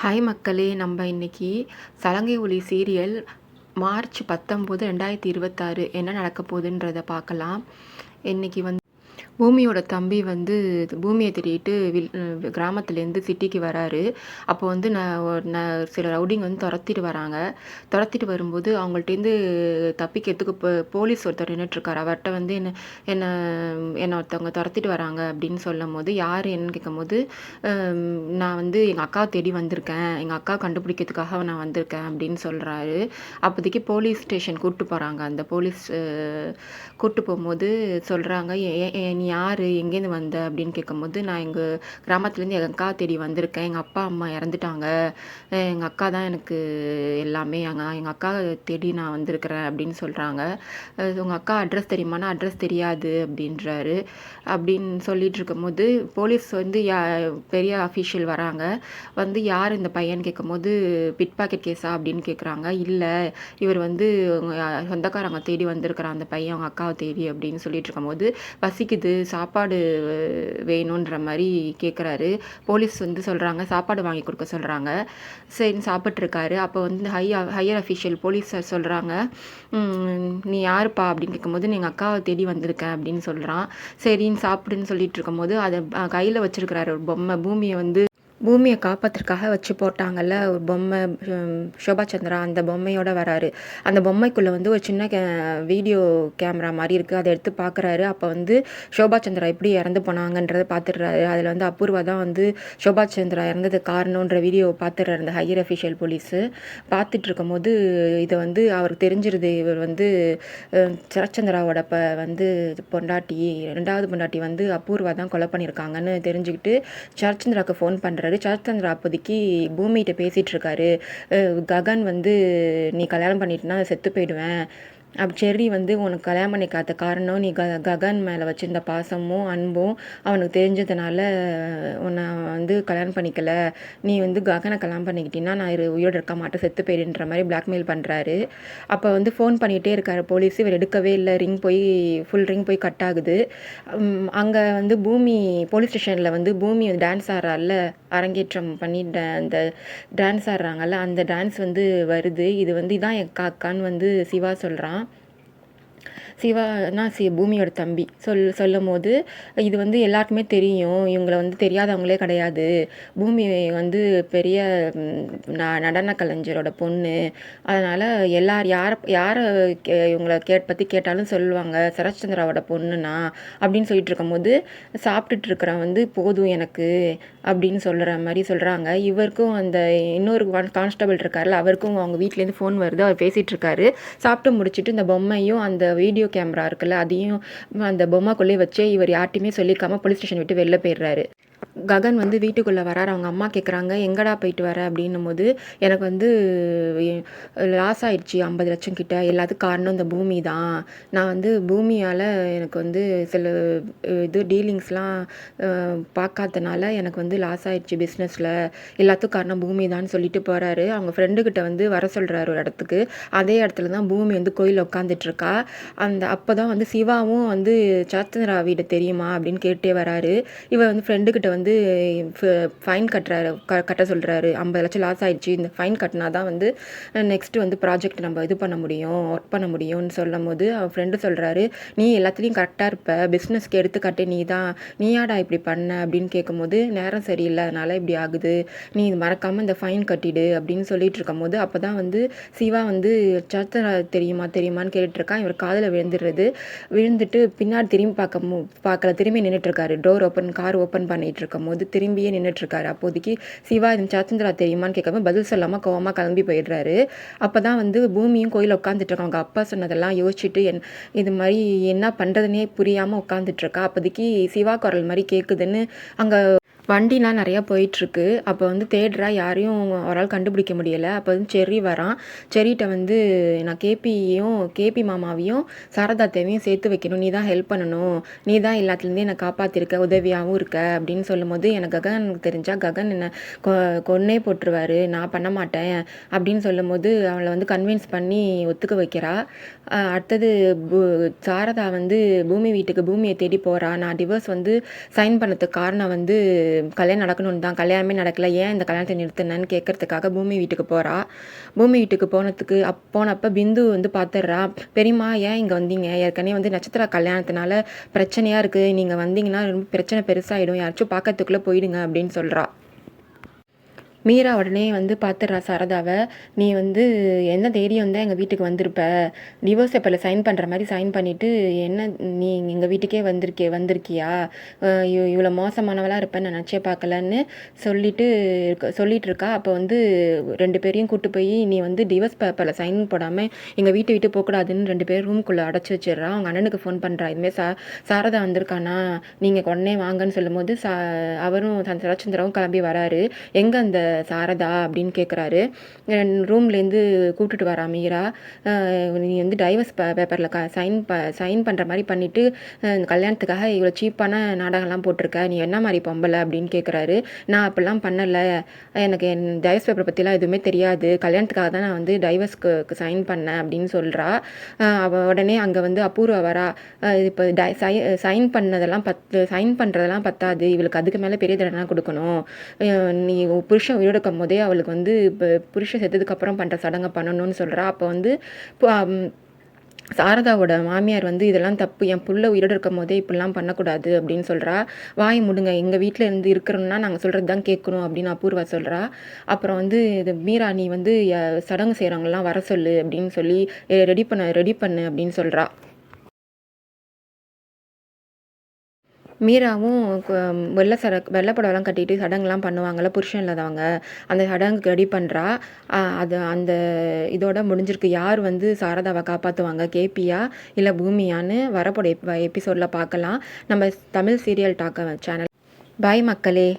Hi மக்களே! நம்ம இன்னைக்கு சலங்கை ஒலி சீரியல் மார்ச் 19, 2026 என்ன நடக்க போகுதுன்றத பார்க்கலாம். இன்னைக்கு பூமியோட தம்பி பூமியை தேடிட்டு கிராமத்துலேருந்து சிட்டிக்கு வராரு. அப்போ சில ரவுடிங்க துரத்திட்டு வராங்க. துரத்திட்டு வரும்போது அவங்கள்ட்டேருந்து தப்பிக்கிறதுக்கு போலீஸ் ஒருத்தர் நின்றுட்டுருக்காரு. அவர்கிட்ட என்ன என்ன என்னை ஒருத்தவங்க துரத்திட்டு வராங்க அப்படின்னு சொல்லும் போது, யார் என்னன்னு கேட்கும்போது, நான் எங்கள் அக்காவை தேடி வந்திருக்கேன், எங்கள் அக்கா கண்டுபிடிக்கிறதுக்காக நான் வந்திருக்கேன் அப்படின்னு சொல்கிறாரு. அப்போதைக்கு போலீஸ் ஸ்டேஷன் கூப்பிட்டு போகிறாங்க. அந்த போலீஸ் கூப்பிட்டு போகும்போது சொல்கிறாங்க, நீ யார், எங்கேருந்து வந்த அப்படின்னு கேட்கும்போது, நான் எங்கள் கிராமத்துலேருந்து எங்கள் அக்கா தேடி வந்திருக்கேன், எங்கள் அப்பா அம்மா இறந்துட்டாங்க, எங்கள் அக்கா தான் எனக்கு எல்லாமே, எங்கள் அக்கா தேடி நான் வந்திருக்கிறேன் அப்படின்னு சொல்கிறாங்க. உங்கள் அக்கா அட்ரஸ் தெரியுமானா அட்ரஸ் தெரியாது அப்படின்றாரு. அப்படின்னு சொல்லிட்டு இருக்கும்போது போலீஸ் பெரிய அஃபீஷியல் வராங்க. யார் இந்த பையன் கேட்கும்போது, பிட் பாக்கெட் கேஸா அப்படின்னு கேட்குறாங்க. இல்லை, இவர் சொந்தக்காரங்க தேடி வந்திருக்கிறான் அந்த பையன் அவங்க அக்காவை தேடி அப்படின்னு சொல்லிட்டு இருக்கும்போது, பசிக்குது, சாப்பாடு வேணுன்ற மாதிரி கேட்குறாரு. போலீஸ் சொல்கிறாங்க, சாப்பாடு வாங்கி கொடுக்க சொல்கிறாங்க. சரின்னு சாப்பிட்ருக்காரு. அப்போ ஹையர் அஃபீஷியல் போலீஸ் சொல்கிறாங்க, நீ யாருப்பா அப்படின்னு கேட்கும்போது, எங்கள் அக்காவை தேடி வந்திருக்கேன் அப்படின்னு சொல்கிறான். சரின்னு சாப்பிடுன்னு சொல்லிட்டு இருக்கும்போது, அதை கையில் வச்சிருக்கிறாரு ஒரு பொம்மை. பூமியை காப்பாற்றுறதுக்காக வச்சு போட்டாங்கல்ல ஒரு பொம்மை, ஷோபா சந்திரா, அந்த பொம்மையோட வராரு. அந்த பொம்மைக்குள்ளே ஒரு சின்ன வீடியோ கேமரா மாதிரி இருக்குது. அதை எடுத்து பார்க்குறாரு. அப்போ ஷோபா சந்திரா எப்படி இறந்து போனாங்கன்றதை பார்த்துடுறாரு. அதில் அபூர்வா தான் ஷோபா சந்திரா இறந்ததுக்கு காரணன்ற வீடியோ பார்த்துடுறாரு அந்த ஹையர் அஃபீஷியல் போலீஸு. பார்த்துட்டு இருக்கும்போது இதை அவருக்கு தெரிஞ்சிருது, இவர் சரத்சந்திராவோட பொண்டாட்டி, 2வது பொண்டாட்டி அபூர்வா தான் கொலை பண்ணியிருக்காங்கன்னு தெரிஞ்சுக்கிட்டு சரத்சந்திராவுக்கு ஃபோன் பண்ணுறாரு. சரத்சந்திரா அப்போதைக்கு பூமிகிட்ட பேசிகிட்டு இருக்காரு. ககன் நீ கல்யாணம் பண்ணிட்டுனா செத்து போயிடுவேன், செர்ரி உனக்கு கல்யாணம் பண்ணிக்காத காரணம் நீ ககன் மேலே வச்சுருந்த பாசமும் அன்பும் அவனுக்கு தெரிஞ்சதுனால உன்னை கல்யாணம் பண்ணிக்கல, நீ ககனை கல்யாணம் பண்ணிக்கிட்டீங்கன்னா நான் உயிரோடு இருக்க மாட்டேன், செத்து போயிடுன்ற மாதிரி பிளாக்மெயில் பண்ணுறாரு. அப்போ ஃபோன் பண்ணிகிட்டே இருக்காரு போலீஸ். இவர் எடுக்கவே இல்லை. ஃபுல் ரிங் போய் கட் ஆகுது. அங்கே பூமி போலீஸ் ஸ்டேஷனில் பூமி டான்ஸ் ஆடுறால, அரங்கேற்றம் பண்ணி அந்த டான்ஸ் ஆடுறாங்கல்ல, அந்த டான்ஸ் வருது. இது இதான் என் அக்கான்னு சிவா சொல்கிறான். சிவானா பூமியோட தம்பி சொல்லும் போது, இது எல்லாருக்குமே தெரியும், இவங்களை தெரியாதவங்களே கிடையாது, பூமி பெரிய நடன கலைஞரோட பொண்ணு, அதனால் யாரை இவங்களை பற்றி கேட்டாலும் சொல்லுவாங்க சரத்சந்திராவோட பொண்ணுனா அப்படின்னு சொல்லிட்டு இருக்கும்போது, சாப்பிட்டுட்டு இருக்கிறவன் போதும் எனக்கு அப்படின்னு சொல்கிற மாதிரி சொல்கிறாங்க. இவருக்கும் அந்த இன்னொரு கான்ஸ்டபிள் இருக்கார்ல, அவருக்கும் அவங்க வீட்டிலேருந்து ஃபோன் வருது. அவர் பேசிகிட்டு இருக்காரு. சாப்பிட்டு முடிச்சுட்டு இந்த பொம்மையும் அந்த வீடியோ கேமரா இருக்குல்ல, அதையும் அந்த பொம்மைக்குள்ளே வச்சே இவர் யார்ட்டையுமே சொல்லிக்காமல் போலீஸ் ஸ்டேஷன் விட்டு வெளில போயிடுறாரு. ககன் வீட்டுக்குள்ளே வராரு. அவங்க அம்மா கேட்குறாங்க, எங்கடா போயிட்டு வர அப்படின்னும் போது, எனக்கு லாஸ் ஆயிடுச்சு 50 லட்சம் கிட்ட, எல்லாத்துக்கும் காரணம் இந்த பூமி தான், நான் பூமியால் எனக்கு சில டீலிங்ஸ்லாம் பார்க்காதனால எனக்கு லாஸ் ஆயிடுச்சு பிஸ்னஸில், எல்லாத்துக்கும் காரணம் பூமி தான் சொல்லிட்டு போகிறாரு. அவங்க ஃப்ரெண்டுக்கிட்ட வர சொல்கிறாரு ஒரு இடத்துக்கு. அதே இடத்துல தான் பூமி கோயிலில் உட்காந்துட்ருக்கா. அப்போ தான் சிவாவும் சரத்சந்திரா வீடு தெரியுமா அப்படின்னு கேட்டே வராரு. இவர் ஃப்ரெண்டுக்கிட்ட ஃபைன் கட்ட சொல்கிறாரு. 50 லட்சம் லாஸ் ஆயிடுச்சு, இந்த ஃபைன் கட்டினா தான் நெக்ஸ்ட்டு ப்ராஜெக்ட் நம்ம இது பண்ண முடியும், ஒர்க் பண்ண முடியும்னு சொல்லும் போது, அவன் ஃப்ரெண்டு சொல்கிறாரு, நீ எல்லாத்துலேயும் கரெக்டாக இருப்ப, பிஸ்னஸ்க்கு எடுத்துக்காட்டே நீயாடா இப்படி பண்ண அப்படின்னு கேட்கும்போது, நேரம் சரியில்லை அதனால் இப்படி ஆகுது, நீ மறக்காமல் இந்த ஃபைன் கட்டிடு அப்படின்னு சொல்லிட்டு இருக்கும்போது, அப்போ தான் சிவா சரத்சந்திரா தெரியுமான்னு கேட்டுட்ருக்கான். இவர் காதில் விழுந்துட்டு பின்னாடி திரும்பி பார்க்கல, திரும்பி நின்றுட்டுருக்காரு. கார் ஓப்பன் பண்ணிட்டு இருக்கும் போது திரும்பியே நின்றுட்டுருக்காரு. அப்போதைக்கு சிவா சரத்சந்திரா தெரியுமான்னு கேட்காம பதில் சொல்லாமல் கோவமாக கிளம்பி போயிடுறாரு. அப்போ தான் பூமியும் கோயிலில் உட்காந்துட்ருக்காங்க. அவங்க அப்பா சொன்னதெல்லாம் யோசிச்சுட்டு இது மாதிரி என்ன பண்ணுறதுனே புரியாமல் உட்காந்துட்ருக்கா. அப்போதைக்கு சிவா குரல் மாதிரி கேட்குதுன்னு அங்கே வண்டிலாம் நிறையா போயிட்டுருக்கு. அப்போ தேடுறா, யாரையும் அவரால் கண்டுபிடிக்க முடியலை. அப்போ செர்ரி வரான். செர்ரிட்ட நான் கேபி மாமாவையும் சாரதாத்தையும் சேர்த்து வைக்கணும், நீ தான் ஹெல்ப் பண்ணணும், நீ தான் எல்லாத்துலேருந்தே என்னை காப்பாற்றிருக்க, உதவியாகவும் இருக்க அப்படின்னு சொல்லும்போது, ககனுக்கு தெரிஞ்சால் ககன் என்னை கொன்னே போட்டுருவார், நான் பண்ண மாட்டேன் அப்படின்னு சொல்லும்போது அவளை கன்வின்ஸ் பண்ணி ஒத்துக்க வைக்கிறா. அடுத்தது சாரதா பூமி வீட்டுக்கு பூமியை தேடி போகிறா. நான் டிவோர்ஸ் சைன் பண்ணதுக்கு காரணம் கல்யாணம் நடக்கணும்னு தான், கல்யாணமே நடக்கல, ஏன் இந்த கல்யாணத்தை நிறுத்தினேன்னு கேட்கறதுக்காக பூமி வீட்டுக்கு போகிறா. பூமி வீட்டுக்கு போனப்போ பிந்து வந்து பார்த்துடுறா. பெரியம்மா ஏன் இங்கே வந்தீங்க, ஏற்கனவே வந்து நட்சத்திர கல்யாணத்தினால பிரச்சனையாக இருக்குது, நீங்கள் வந்தீங்கன்னா ரொம்ப பிரச்சனை பெருசாகிடும், யாராச்சும் பார்க்கறதுக்குள்ளே போயிடுங்க அப்படின்னு சொல்கிறா. மீரா உடனே வந்து பார்த்துடுறா சாரதாவை. நீ வந்து என்ன தைரியம் தான் எங்கள் வீட்டுக்கு வந்திருப்ப, டிவோர்ஸ் பேப்பரில் சைன் பண்ணுற மாதிரி சைன் பண்ணிவிட்டு என்ன நீ எங்கள் வீட்டுக்கே வந்திருக்கியா, இவ்வளோ மோசமானவளாக இருப்பேன்னு நான் நினச்சே பார்க்கலன்னு சொல்லிட்டு இருக்கா. அப்போ வந்து 2 பேரையும் கூப்பிட்டு போய் நீ வந்து டிவோர்ஸ் பேப்பரில் சைன் போடாமல் எங்கள் வீட்டை விட்டு போகக்கூடாதுன்னு 2 பேர் ரூம்குள்ளே அடைச்சி வச்சிடுறா. அவங்க அண்ணனுக்கு ஃபோன் பண்ணுறா, இதுமாரி சாரதா வந்திருக்கானா, நீங்கள் உடனே வாங்கன்னு சொல்லும்போது அவரும் சரச்சந்திராவும் கிளம்பி வராரு. எங்கே அந்த சாரதா அப்படின்னு கேட்குறாரு. ரூம்லேருந்து கூப்பிட்டுட்டு வரா மீரா. நீ வந்து டைவர்ஸ் பேப்பரில் சைன் பண்ணுற மாதிரி பண்ணிவிட்டு கல்யாணத்துக்காக இவ்வளோ சீப்பான நாடகம்லாம் போட்டிருக்க, நீ என்ன மாதிரி பொம்பலை அப்படின்னு கேட்குறாரு. நான் அப்படிலாம் பண்ணலை, எனக்கு டைவர்ஸ் பேப்பரை பற்றிலாம் எதுவுமே தெரியாது, கல்யாணத்துக்காக தான் நான் வந்து டைவர்ஸ்க்கு சைன் பண்ணேன் அப்படின்னு சொல்கிறா. உடனே அங்கே வந்து அபூர்வா வரா. இப்போ சைன் பண்ணுறதெல்லாம் பத்தாது, இவளுக்கு அதுக்கு மேலே பெரிய தண்டனை கொடுக்கணும், நீ புருஷன் உயிரோடுக்கும் போதே அவளுக்கு வந்து இப்போ புருஷன் செத்ததுக்கப்புறம் பண்ணுற சடங்கை பண்ணணும்னு சொல்கிறா. அப்போ வந்து சாரதாவோட மாமியார் வந்து இதெல்லாம் தப்பு, என் புள்ள உயிரோடு இருக்கும் போதே இப்படிலாம் பண்ணக்கூடாது அப்படின்னு சொல்கிறா. வாய் முடுங்க, எங்கள் வீட்டில் இருந்து இருக்கிறோம்னா நாங்கள் சொல்கிறது தான் கேட்கணும் அப்படின்னு அபூர்வா சொல்கிறா. அப்புறம் வந்து இது மீரா நீ வந்து சடங்கு செய்கிறவங்கலாம் வர சொல்லு அப்படின்னு சொல்லி ரெடி பண்ணு அப்படின்னு சொல்கிறா. மீராவும் வெள்ளை புடவைலாம் கட்டிட்டு சடங்குலாம் பண்ணுவாங்கள்ல புருஷன் இல்லாதவங்க, அந்த சடங்குக்கு ரெடி பண்ணுறா. அந்த இதோட முடிஞ்சிருக்கு. யார் வந்து சாரதாவை காப்பாற்றுவாங்க, கேபியா இல்லை பூமியான்னு வரப்போட எபிசோடில் பார்க்கலாம். நம்ம தமிழ் சீரியல் டாக்க சேனல். பாய் மக்களே.